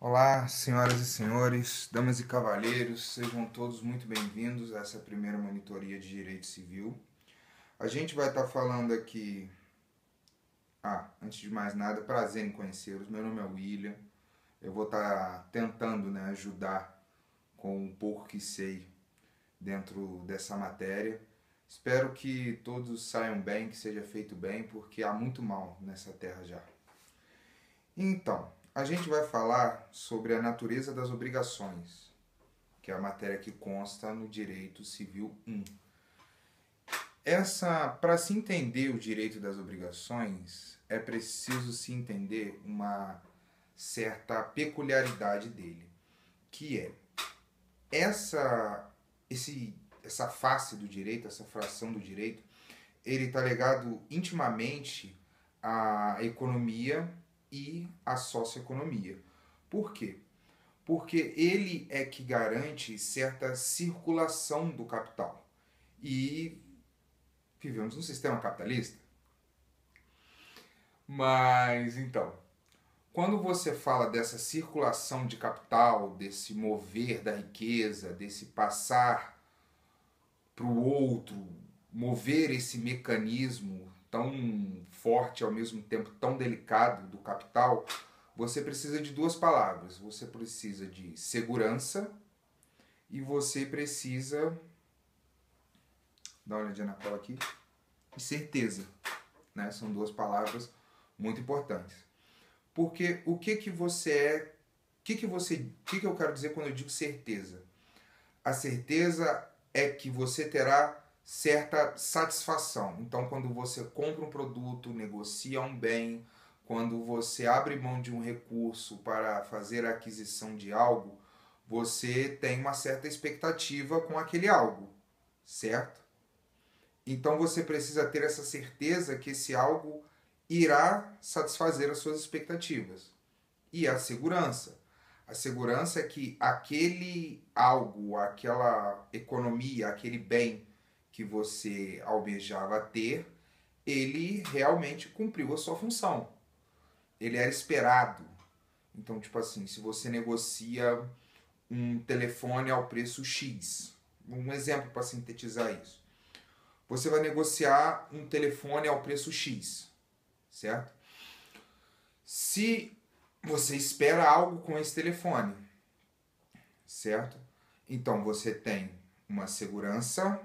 Olá, senhoras e senhores, damas e cavalheiros, sejam todos muito bem-vindos a essa primeira monitoria de Direito Civil. A gente vai estar falando aqui... antes de mais nada, prazer em conhecê-los. Meu nome é William. Eu vou estar tentando ajudar com o pouco que sei dentro dessa matéria. Espero que todos saiam bem, que seja feito bem, porque há muito mal nessa terra já. Então, a gente vai falar sobre a natureza das obrigações, que é a matéria que consta no Direito Civil 1. Para se entender o direito das obrigações, é preciso se entender uma certa peculiaridade dele, que é essa face do direito, essa fração do direito, ele está ligado intimamente à economia e à socioeconomia. Por quê? Porque ele é que garante certa circulação do capital. E vivemos num sistema capitalista. Mas, então, quando você fala dessa circulação de capital, desse mover da riqueza, desse passar para o outro, mover esse mecanismo tão forte, ao mesmo tempo tão delicado do capital, você precisa de duas palavras. Você precisa de segurança e você precisa... Dá uma olhadinha na cola aqui. E certeza. São duas palavras muito importantes. Porque o que você é... O que eu quero dizer quando eu digo certeza? A certeza é que você terá certa satisfação. Então, quando você compra um produto, negocia um bem, quando você abre mão de um recurso para fazer a aquisição de algo, você tem uma certa expectativa com aquele algo, certo? Então, você precisa ter essa certeza que esse algo irá satisfazer as suas expectativas. E a segurança. A segurança é que aquele algo, aquela economia, aquele bem que você almejava ter, ele realmente cumpriu a sua função. Ele era esperado. Então, tipo assim, se você negocia um telefone ao preço X, um exemplo para sintetizar isso. Você vai negociar um telefone ao preço X, certo? Se você espera algo com esse telefone, certo? Então você tem uma segurança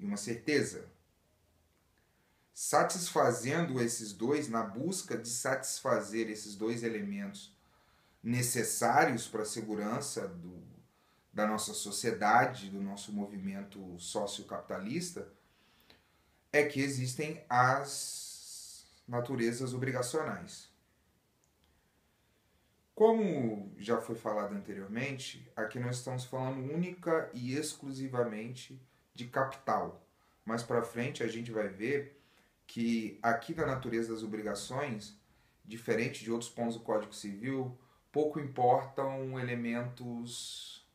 e uma certeza. Satisfazendo esses dois, na busca de satisfazer esses dois elementos necessários para a segurança da nossa sociedade, do nosso movimento sociocapitalista, é que existem as naturezas obrigacionais. Como já foi falado anteriormente, aqui nós estamos falando única e exclusivamente de capital. Mais para frente a gente vai ver que aqui na natureza das obrigações, diferente de outros pontos do Código Civil, pouco importam elementos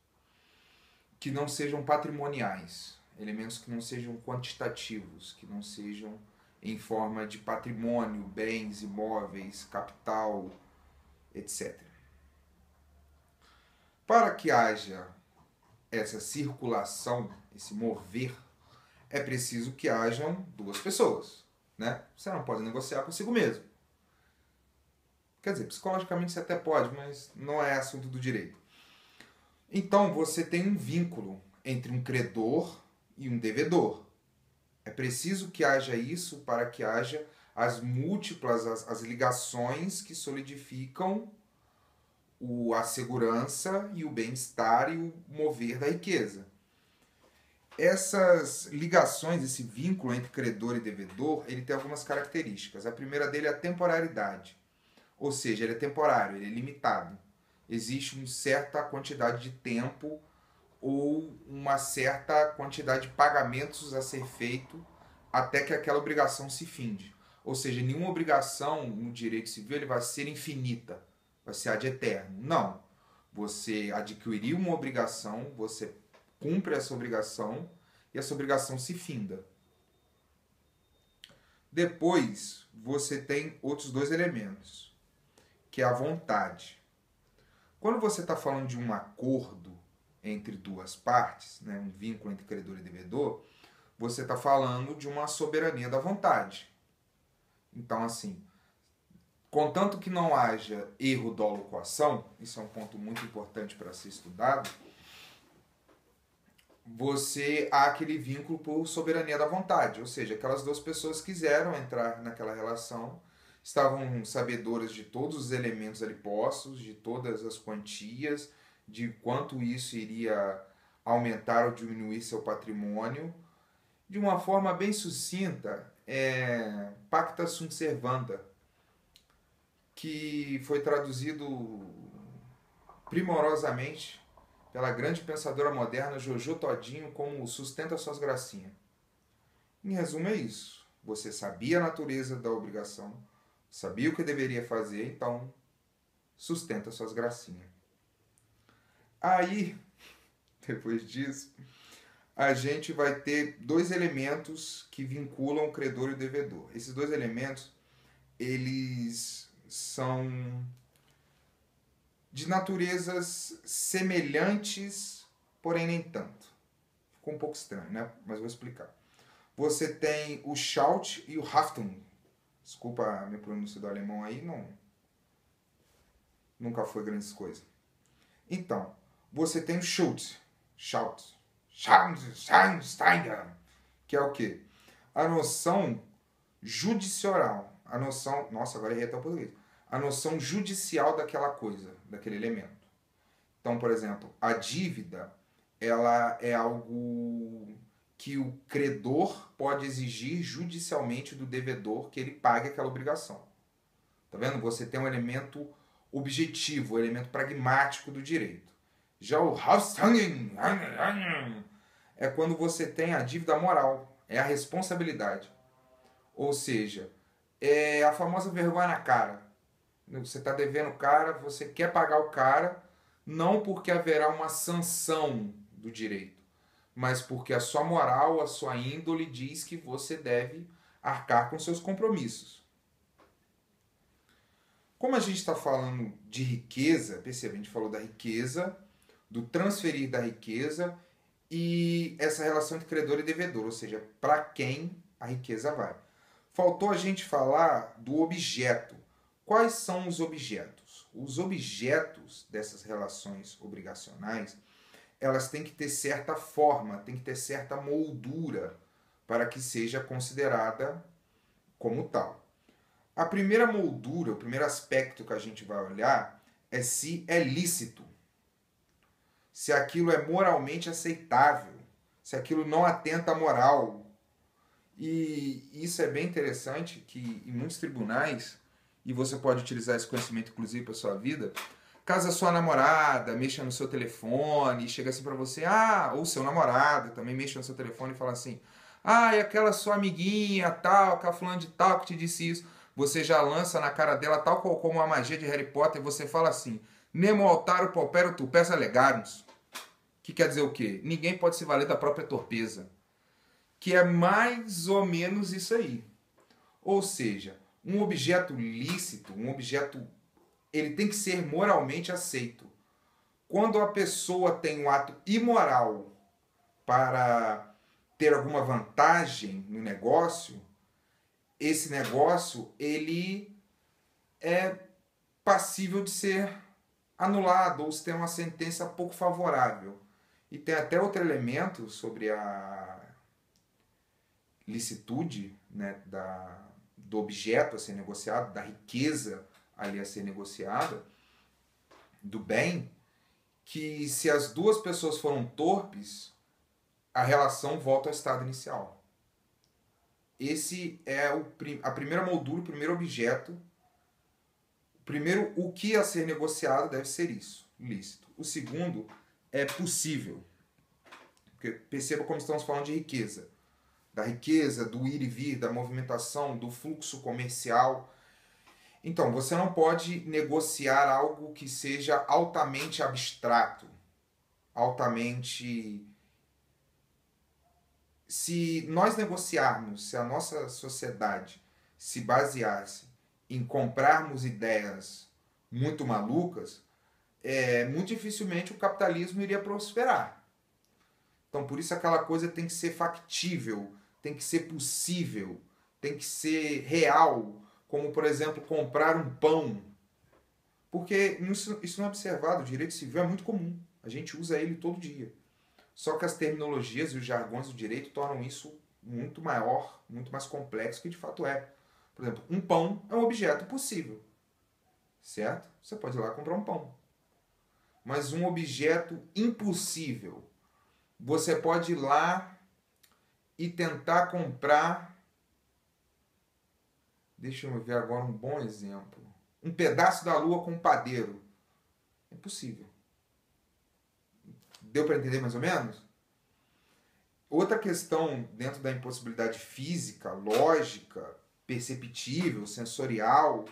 que não sejam patrimoniais, elementos que não sejam quantitativos, que não sejam em forma de patrimônio, bens, imóveis, capital, etc. Para que haja essa circulação, esse mover, é preciso que hajam duas pessoas. Você não pode negociar consigo mesmo. Quer dizer, psicologicamente você até pode, mas não é assunto do direito. Então você tem um vínculo entre um credor e um devedor. É preciso que haja isso para que haja as múltiplas, as ligações que solidificam a segurança e o bem-estar e o mover da riqueza. Essas ligações, esse vínculo entre credor e devedor, ele tem algumas características. A primeira dele é a temporalidade. Ou seja, ele é temporário, ele é limitado. Existe uma certa quantidade de tempo ou uma certa quantidade de pagamentos a ser feito até que aquela obrigação se finde. Ou seja, nenhuma obrigação no direito civil ele vai ser infinita, vai ser ad eterno. Não. Você adquiriu uma obrigação, você cumpre essa obrigação e essa obrigação se finda. Depois, você tem outros dois elementos, que é a vontade. Quando você está falando de um acordo entre duas partes, né, um vínculo entre credor e devedor, você está falando de uma soberania da vontade. Então, assim, contanto que não haja erro, dolo, coação, isso é um ponto muito importante para ser estudado, há aquele vínculo por soberania da vontade, ou seja, aquelas duas pessoas quiseram entrar naquela relação, estavam sabedoras de todos os elementos ali postos, de todas as quantias, de quanto isso iria aumentar ou diminuir seu patrimônio, de uma forma bem sucinta, pacta sunt servanda, que foi traduzido primorosamente pela grande pensadora moderna Jojo Todinho como sustenta suas gracinhas. Em resumo é isso. Você sabia a natureza da obrigação, sabia o que deveria fazer, então sustenta suas gracinhas. Aí, depois disso, a gente vai ter dois elementos que vinculam o credor e o devedor. Esses dois elementos, eles são de naturezas semelhantes, porém nem tanto. Ficou um pouco estranho, né? Mas vou explicar. Você tem o Schaut e o Haftung. Desculpa a minha pronúncia do alemão aí, nunca foi grandes coisas. Então, você tem o Schaut, que é o quê? A noção judicial, a noção, nossa, agora errei até o português, a noção judicial daquela coisa, daquele elemento. Então, por exemplo, a dívida, ela é algo que o credor pode exigir judicialmente do devedor que ele pague aquela obrigação. Tá vendo? Você tem um elemento objetivo, um elemento pragmático do direito. Já o Haushangen é quando você tem a dívida moral, é a responsabilidade. Ou seja, é a famosa vergonha na cara. Você está devendo o cara, você quer pagar o cara, não porque haverá uma sanção do direito, mas porque a sua moral, a sua índole diz que você deve arcar com seus compromissos. Como a gente está falando de riqueza, perceba, a gente falou da riqueza, do transferir da riqueza e essa relação entre credor e devedor, ou seja, para quem a riqueza vai. Faltou a gente falar do objeto. Quais são os objetos? Os objetos dessas relações obrigacionais, elas têm que ter certa forma, têm que ter certa moldura para que seja considerada como tal. A primeira moldura, o primeiro aspecto que a gente vai olhar é se é lícito, se aquilo é moralmente aceitável, se aquilo não atenta à moral. E isso é bem interessante que em muitos tribunais, e você pode utilizar esse conhecimento inclusive para a sua vida, caso a sua namorada mexa no seu telefone e chega assim para você, ou seu namorado também mexa no seu telefone e fala assim, e aquela sua amiguinha tal, aquela fulana de tal que te disse isso, você já lança na cara dela tal como a magia de Harry Potter e você fala assim, nemo altaro pauperum tu peça legarmus, que quer dizer o quê? Ninguém pode se valer da própria torpeza, que é mais ou menos isso aí. Ou seja, um objeto lícito, ele tem que ser moralmente aceito. Quando a pessoa tem um ato imoral para ter alguma vantagem no negócio, esse negócio ele é passível de ser anulado ou se tem uma sentença pouco favorável. E tem até outro elemento sobre a licitude, né, do objeto a ser negociado, da riqueza ali a ser negociada, do bem, que se as duas pessoas foram torpes, a relação volta ao estado inicial. Esse é a primeira moldura, o primeiro objeto. Primeiro, o que a ser negociado deve ser isso, lícito. O segundo é possível. Porque perceba como estamos falando de riqueza. Da riqueza, do ir e vir, da movimentação, do fluxo comercial. Então, você não pode negociar algo que seja altamente abstrato, altamente... Se nós negociarmos, se a nossa sociedade se baseasse em comprarmos ideias muito malucas, muito dificilmente o capitalismo iria prosperar. Então, por isso aquela coisa tem que ser factível, tem que ser possível, tem que ser real, como, por exemplo, comprar um pão. Porque isso não é observado, o direito civil é muito comum, a gente usa ele todo dia. Só que as terminologias e os jargões do direito tornam isso muito maior, muito mais complexo que de fato é. Por exemplo, um pão é um objeto possível, certo? Você pode ir lá comprar um pão. Mas um objeto impossível, você pode ir lá e tentar comprar. Deixa eu ver agora um bom exemplo. Um pedaço da lua com um padeiro. É possível. Deu para entender mais ou menos? Outra questão dentro da impossibilidade física, lógica, perceptível, sensorial,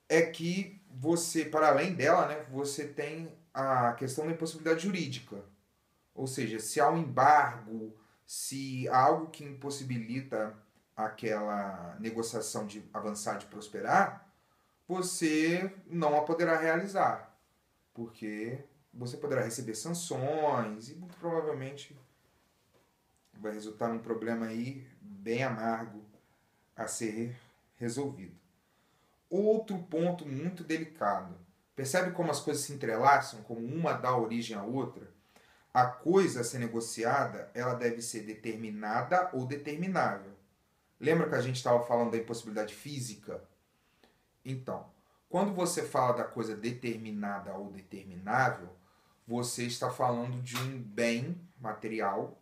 é que você, para além dela, né, você tem a questão da impossibilidade jurídica. Ou seja, se há um embargo, se há algo que impossibilita aquela negociação de avançar, de prosperar, você não a poderá realizar. Porque você poderá receber sanções e muito provavelmente vai resultar num problema aí bem amargo a ser resolvido. Outro ponto muito delicado. Percebe como as coisas se entrelaçam, como uma dá origem à outra? A coisa a ser negociada, ela deve ser determinada ou determinável. Lembra que a gente estava falando da impossibilidade física? Então, quando você fala da coisa determinada ou determinável, você está falando de um bem material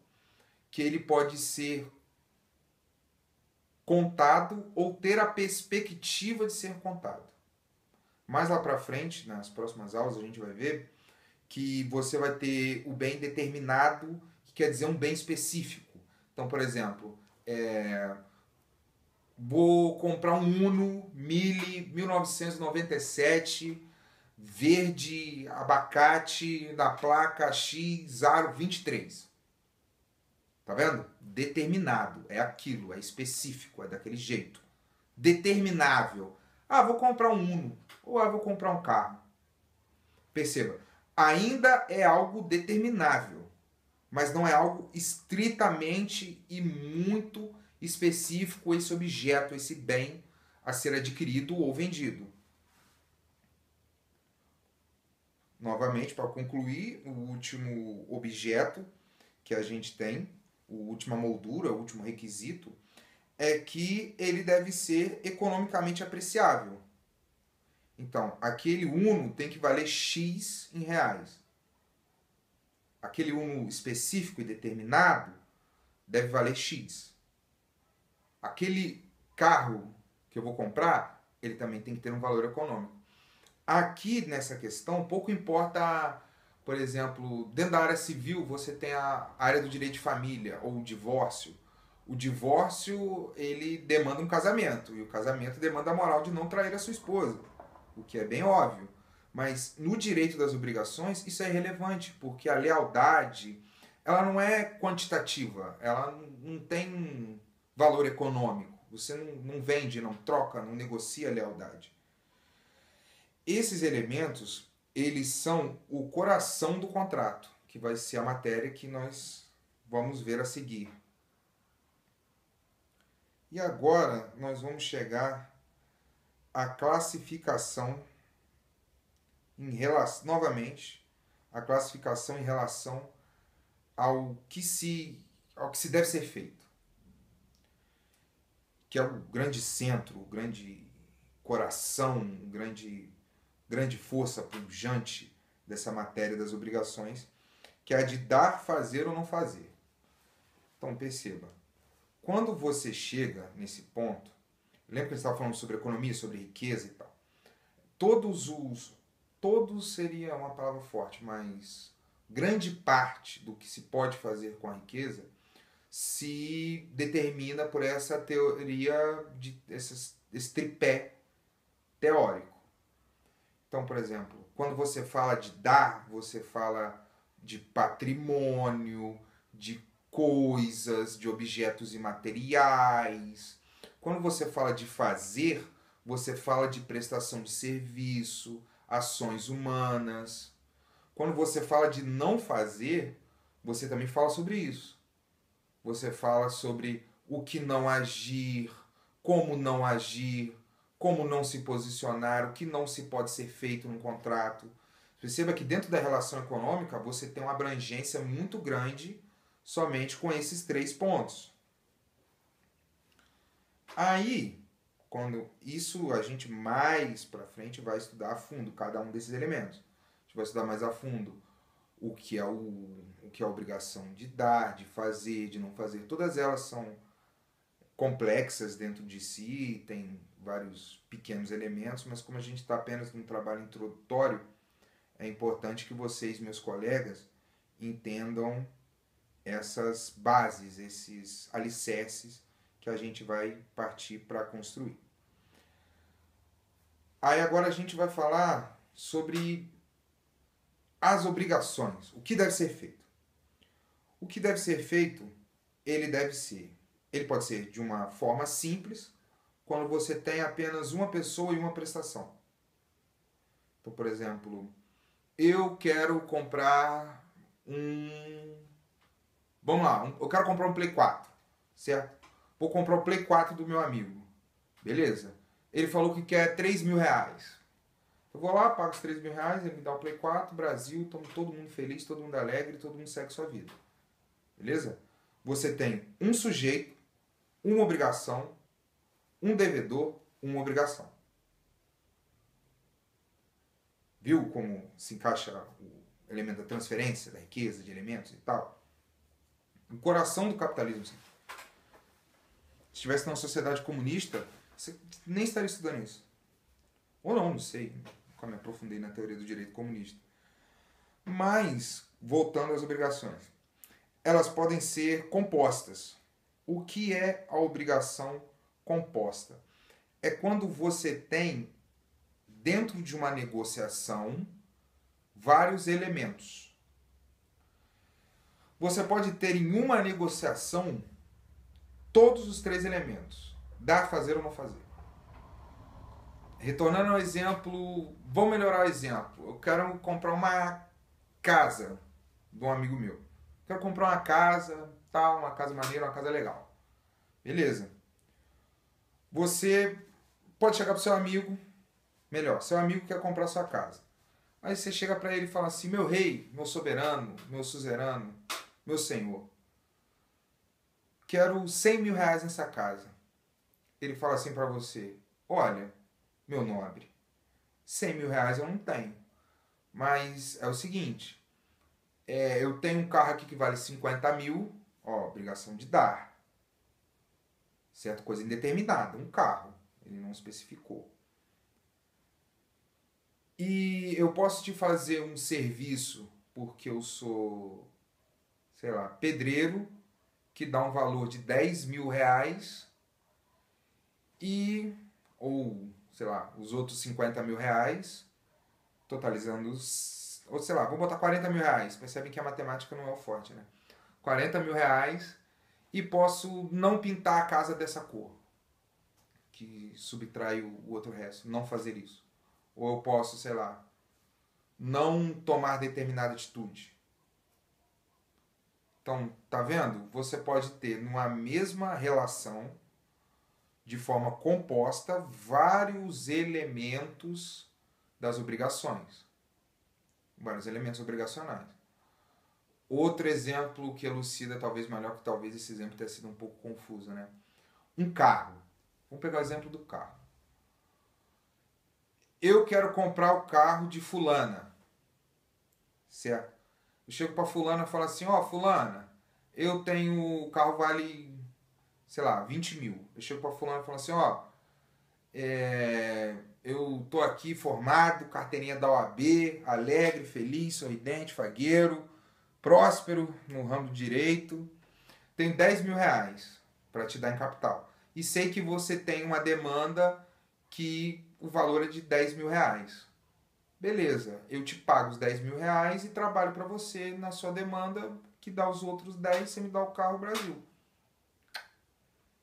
que ele pode ser contado ou ter a perspectiva de ser contado. Mais lá para frente, nas próximas aulas, a gente vai ver que você vai ter o bem determinado, que quer dizer um bem específico. Então, por exemplo, vou comprar um Uno Mille 1997 verde abacate da placa X023. Tá vendo? Determinado, é aquilo, é específico, é daquele jeito. Determinável. Ah, vou comprar um Uno, ou vou comprar um carro. Perceba, ainda é algo determinável, mas não é algo estritamente e muito específico esse objeto, esse bem a ser adquirido ou vendido. Novamente, para concluir, o último objeto que a gente tem, a última moldura, o último requisito, é que ele deve ser economicamente apreciável. Então, aquele Uno tem que valer X em reais. Aquele Uno específico e determinado deve valer X. Aquele carro que eu vou comprar, ele também tem que ter um valor econômico. Aqui nessa questão, pouco importa, por exemplo, dentro da área civil você tem a área do direito de família ou o divórcio. O divórcio, ele demanda um casamento, e o casamento demanda a moral de não trair a sua esposa, o que é bem óbvio. Mas no direito das obrigações, isso é irrelevante, porque a lealdade, ela não é quantitativa, ela não tem valor econômico. Você não vende, não troca, não negocia lealdade. Esses elementos, eles são o coração do contrato, que vai ser a matéria que nós vamos ver a seguir. E agora nós vamos chegar à classificação novamente, a classificação em relação ao que se deve ser feito. Que é o grande centro, o grande coração, grande força pujante dessa matéria das obrigações, que é a de dar, fazer ou não fazer. Então perceba, quando você chega nesse ponto, lembra que eu estava falando sobre economia, sobre riqueza e tal, todos seria uma palavra forte, mas grande parte do que se pode fazer com a riqueza se determina por essa teoria, esse tripé teórico. Então, por exemplo, quando você fala de dar, você fala de patrimônio, de coisas, de objetos imateriais. Quando você fala de fazer, você fala de prestação de serviço, ações humanas. Quando você fala de não fazer, você também fala sobre isso. Você fala sobre o que não agir, como não se posicionar, o que não se pode ser feito num contrato. Perceba que dentro da relação econômica você tem uma abrangência muito grande somente com esses 3 pontos. Aí, quando isso a gente mais para frente vai estudar a fundo cada um desses elementos. A gente vai estudar mais a fundo o que é a obrigação de dar, de fazer, de não fazer. Todas elas são complexas dentro de si, tem vários pequenos elementos, mas como a gente está apenas num trabalho introdutório, é importante que vocês, meus colegas, entendam essas bases, esses alicerces que a gente vai partir para construir. Aí agora a gente vai falar sobre as obrigações, o que deve ser feito. O que deve ser feito, ele pode ser de uma forma simples, quando você tem apenas uma pessoa e uma prestação. Então, por exemplo, eu quero comprar Vamos lá, eu quero comprar um Play 4, certo? Vou comprar o Play 4 do meu amigo. Beleza? Ele falou que quer 3 mil reais. Eu vou lá, pago os 3 mil reais, ele me dá o Play 4, Brasil, estamos todo mundo feliz, todo mundo alegre, todo mundo segue sua vida. Beleza? Você tem um sujeito, uma obrigação, um devedor, uma obrigação. Viu como se encaixa o elemento da transferência, da riqueza, de elementos e tal? O coração do capitalismo. Se estivesse numa sociedade comunista, você nem estaria estudando isso. Ou não sei. Nunca me aprofundei na teoria do direito comunista. Mas, voltando às obrigações. Elas podem ser compostas. O que é a obrigação composta? É quando você tem, dentro de uma negociação, vários elementos. Você pode ter em uma negociação todos os 3 elementos. Dar, fazer ou não fazer. Retornando ao exemplo, vamos melhorar o exemplo. Eu quero comprar uma casa de um amigo meu. Quero comprar uma casa, tal, uma casa maneira, uma casa legal. Beleza. Você pode chegar pro seu amigo, melhor, seu amigo quer comprar sua casa. Aí você chega para ele e fala assim: meu rei, meu soberano, meu suzerano, meu senhor, quero 100 mil reais nessa casa. Ele fala assim para você: olha, meu nobre, 100 mil reais eu não tenho. Mas é o seguinte, eu tenho um carro aqui que vale 50 mil, ó, obrigação de dar. Certo? Coisa indeterminada, um carro. Ele não especificou. E eu posso te fazer um serviço porque eu sou, sei lá, pedreiro, que dá um valor de 10 mil reais e, ou, sei lá, os outros 50 mil reais, totalizando os, ou sei lá, vou botar 40 mil reais. Percebem que a matemática não é o forte, né? 40 mil reais e posso não pintar a casa dessa cor, que subtrai o outro resto, não fazer isso. Ou eu posso, sei lá, não tomar determinada atitude. Então, tá vendo? Você pode ter numa mesma relação, de forma composta, vários elementos das obrigações. Vários elementos obrigacionais. Outro exemplo que elucida talvez melhor, que talvez esse exemplo tenha sido um pouco confuso, né? Um carro. Vamos pegar o exemplo do carro. Eu quero comprar o carro de fulana. Certo? Eu chego para fulana e falo assim: ó, fulana, eu tenho, o carro vale, sei lá, 20 mil. Eu chego para fulana e falo assim: ó, eu tô aqui formado, carteirinha da OAB, alegre, feliz, sorridente, fagueiro, próspero no ramo do direito. Tenho 10 mil reais para te dar em capital. E sei que você tem uma demanda que o valor é de 10 mil reais. Beleza, eu te pago os 10 mil reais e trabalho para você na sua demanda, que dá os outros 10, você me dá o carro Brasil.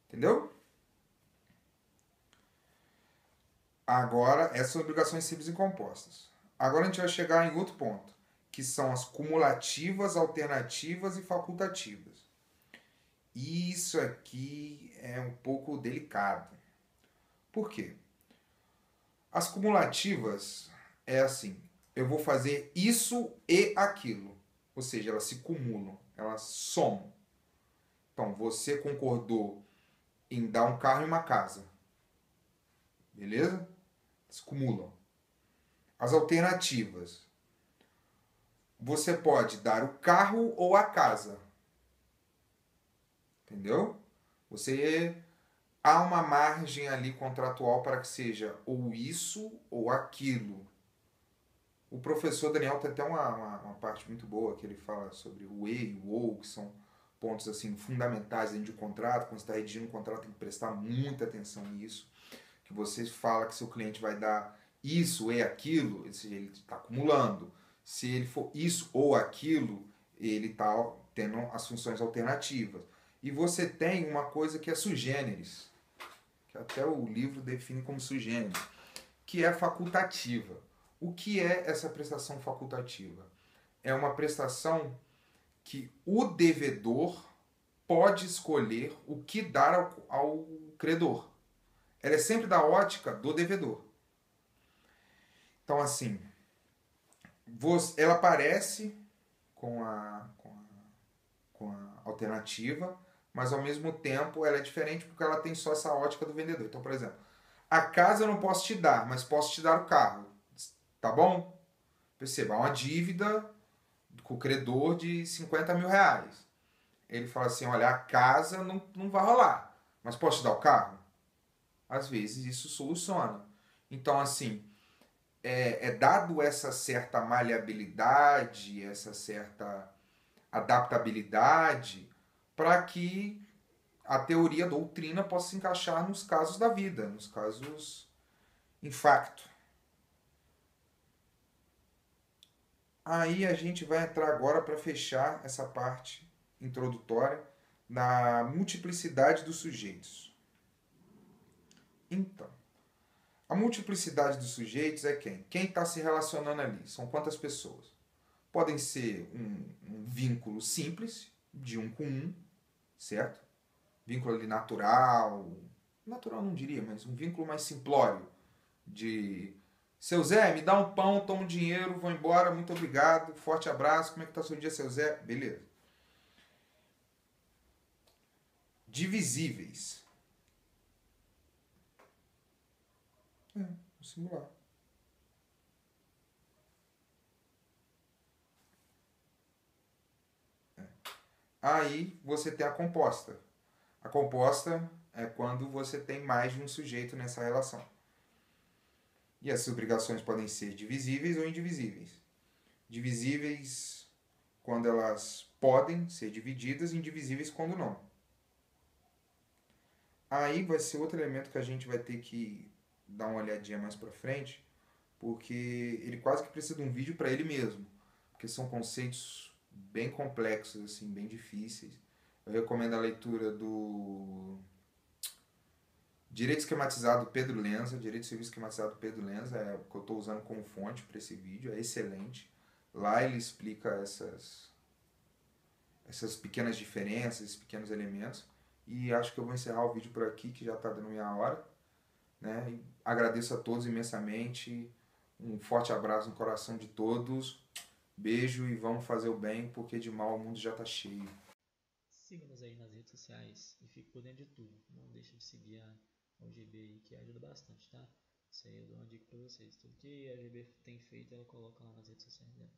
Entendeu? Agora, essas são obrigações simples e compostas. Agora a gente vai chegar em outro ponto, que são as cumulativas, alternativas e facultativas. Isso aqui é um pouco delicado. Por quê? As cumulativas é assim, eu vou fazer isso e aquilo. Ou seja, elas se cumulam, elas somam. Então, você concordou em dar um carro e uma casa. Beleza? Se cumulam. As alternativas. Você pode dar o carro ou a casa. Entendeu? Você há uma margem ali contratual para que seja ou isso ou aquilo. O professor Daniel tem até uma parte muito boa que ele fala sobre o e e o ou, que são pontos assim fundamentais dentro de um contrato. Quando você está redigindo um contrato, tem que prestar muita atenção nisso. Que você fala que seu cliente vai dar isso e aquilo, ele está acumulando. Se ele for isso ou aquilo, ele está tendo as funções alternativas. E você tem uma coisa que é sui generis, que até o livro define como sui generis, que é facultativa. O que é essa prestação facultativa? É uma prestação que o devedor pode escolher o que dar ao credor. Ela é sempre da ótica do devedor. Então, assim, ela aparece com a alternativa, mas ao mesmo tempo ela é diferente porque ela tem só essa ótica do vendedor. Então, por exemplo, a casa eu não posso te dar, mas posso te dar o carro. Tá bom? Perceba, há uma dívida com o credor de 50 mil reais. Ele fala assim, olha, a casa não vai rolar, mas posso te dar o carro? Às vezes isso soluciona. Então, assim, é dado essa certa maleabilidade, essa certa adaptabilidade, para que a teoria, a doutrina possa se encaixar nos casos da vida, nos casos em facto. Aí a gente vai entrar agora para fechar essa parte introdutória na multiplicidade dos sujeitos. Então, a multiplicidade dos sujeitos é quem? Quem está se relacionando ali? São quantas pessoas? Podem ser um vínculo simples, de um com um, certo? Vínculo ali natural, natural não diria, mas um vínculo mais simplório, de seu Zé, me dá um pão, toma um dinheiro, vou embora, muito obrigado, forte abraço, como é que tá seu dia, seu Zé? Beleza. Divisíveis. Vou simular. Aí você tem a composta. A composta é quando você tem mais de um sujeito nessa relação. E as obrigações podem ser divisíveis ou indivisíveis. Divisíveis quando elas podem ser divididas, e indivisíveis quando não. Aí vai ser outro elemento que a gente vai ter que dar uma olhadinha mais pra frente, porque ele quase que precisa de um vídeo para ele mesmo, porque são conceitos bem complexos, assim, bem difíceis. Eu recomendo a leitura do Direito Esquematizado Pedro Lenza, Direito Civil Esquematizado Pedro Lenza, é o que eu estou usando como fonte para esse vídeo, é excelente. Lá ele explica essas pequenas diferenças, esses pequenos elementos. E acho que eu vou encerrar o vídeo por aqui, que já está dando meia hora. Né? E agradeço a todos imensamente. Um forte abraço no coração de todos. Beijo e vamos fazer o bem, porque de mal o mundo já está cheio. Siga-nos aí nas redes sociais e fique por dentro de tudo. Não deixe de seguir a UGB aí, que ajuda bastante, tá? Isso aí eu dou uma dica pra vocês. Tudo que a UGB tem feito, ela coloca lá nas redes sociais dela.